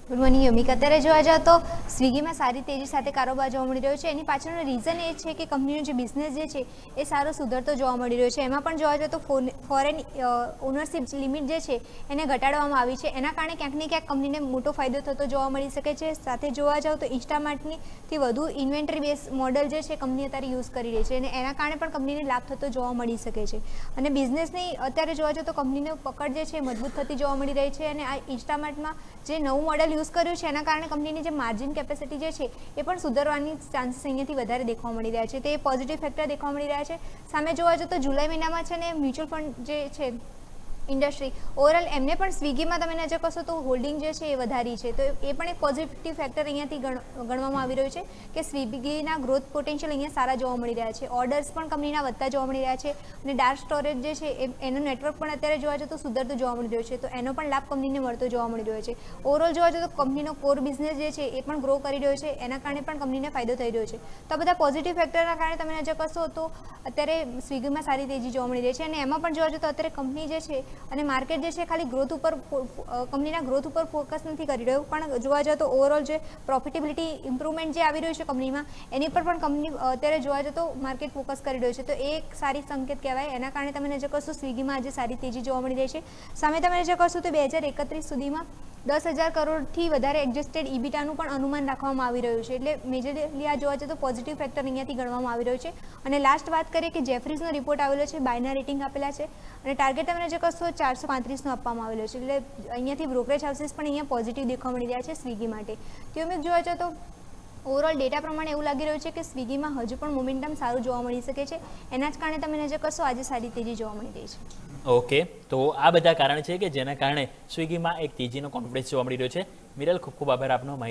Good morning યોમિક. અત્યારે જોવા જાવ તો સ્વિગીમાં સારી તેજી સાથે કારોબાર જોવા મળી રહ્યો છે. એની પાછળનું રીઝન એ છે કે કંપનીનો જે બિઝનેસ જે છે એ સારો સુધરતો જોવા મળી રહ્યો છે. એમાં પણ જોવા જાવ તો ફોરેન ઓનરશિપ લિમિટ જે છે એને ઘટાડવામાં આવી છે. એના કારણે ક્યાંક ને ક્યાંક કંપનીને મોટો ફાયદો થતો જોવા મળી શકે છે. સાથે જોવા જાવ તો ઇન્સ્ટામાર્ટથી વધુ ઇન્વેન્ટરી બેઝ મોડલ જે છે કંપની અત્યારે યુઝ કરી રહી છે અને એના કારણે પણ કંપનીને લાભ થતો જોવા મળી શકે છે. અને બિઝનેસની અત્યારે જોવા જાવ તો કંપનીનો પકડ જે છે મજબૂત થતી જોવા મળી રહી છે. અને આ ઇન્સ્ટામાર્ટમાં જે નવું મોડલ યુઝ કર્યું છે એના કારણે કંપનીની જે માર્જિન કેપેસિટી જે છે એ પણ સુધરવાની ચાન્સીસ અહીંયાથી વધારે દેખવા મળી રહ્યા છે. તે પોઝિટિવ ફેક્ટર દેખવા મળી રહ્યા છે. સામે જોવા જતો જુલાઈ મહિનામાં છે ને મ્યુચ્યુઅલ ફંડ જે છે ઇન્ડસ્ટ્રી ઓવરઓલ એમને પણ સ્વિગીમાં તમે નજર કરશો તો હોલ્ડિંગ જે છે એ વધારી છે. તો એ પણ એક પોઝિટિવ ફેક્ટર અહીંયાથી ગણવામાં આવી રહ્યું છે કે સ્વિગીના ગ્રોથ પોટેન્શિયલ અહીંયા સારા જોવા મળી રહ્યા છે. ઓર્ડર્સ પણ કંપનીના વધતા જોવા મળી રહ્યા છે અને ડાર્ક સ્ટોરેજ જે છે એનું નેટવર્ક પણ અત્યારે જોવા જતો સુધરતું જોવા મળી રહ્યું છે. તો એનો પણ લાભ કંપનીને મળતો જોવા મળી રહ્યો છે. ઓવરઓલ જોવા જતો કંપનીનો કોર બિઝનેસ જે છે એ પણ ગ્રો કરી રહ્યો છે. એના કારણે પણ કંપનીને ફાયદો થઈ રહ્યો છે. તો આ બધા પોઝિટિવ ફેક્ટરના કારણે તમે નજર કરશો તો અત્યારે સ્વિગીમાં સારી તેજી જોવા મળી રહી છે. અને એમાં પણ જોવા જતો અત્યારે કંપની જે છે અને માર્કેટ જે છે ખાલી ગ્રોથ ઉપર કંપનીના ગ્રોથ ઉપર ફોકસ નથી કરી રહ્યું, પણ જોવા જાવ તો ઓવરઓલ જે પ્રોફિટેબિલિટી ઇમ્પ્રુવમેન્ટ જે આવી રહ્યું છે કંપનીમાં એની પર પણ કંપની અત્યારે જોવા જતો માર્કેટ ફોકસ કરી રહ્યું છે. તો એ એક સારી સંકેત કહેવાય. એના કારણે તમે નજર કરશો સ્વિગીમાં આજે સારી તેજી જોવા મળી રહી છે. સામે તમે નજર કરશો તો 2031 સુધીમાં 10,000 કરોડથી વધારે એડજસ્ટેડ ઇબીટાનું પણ અનુમાન રાખવામાં આવી રહ્યું છે. એટલે મેજરલી આ જોવા જતો તો પોઝિટિવ ફેક્ટર અહીંયાથી ગણવામાં આવી રહ્યું છે. અને લાસ્ટ વાત કરીએ કે જેફરીઝનો રિપોર્ટ આવેલો છે, બાયના રેટિંગ આપેલા છે અને ટાર્ગેટ તમે નજર કરશો 435નો આપવામાં આવેલો છે. એટલે અહીંયાથી બ્રોકરેજ હાઉસીસ પણ અહીંયા પોઝિટિવ દેખવા મળી રહ્યા છે સ્વિગી માટે. તો અમે જોવા જતો ઓવરઓલ ડેટા પ્રમાણે એવું લાગી રહ્યું છે કે સ્વિગીમાં હજુ પણ મોમેન્ટમ સારું જોવા મળી શકે છે. એના જ કારણે તમે નજર કરશો આજે સારી તેજી જોવા મળી રહી છે. ઓકે, તો આ બધા કારણ છે કે જેના કારણે સ્વિગીમાં એક તેજીનો કોન્ફિડન્સ જોવા મળી રહ્યો છે. મિરલ, ખૂબ ખૂબ આભાર આપનો.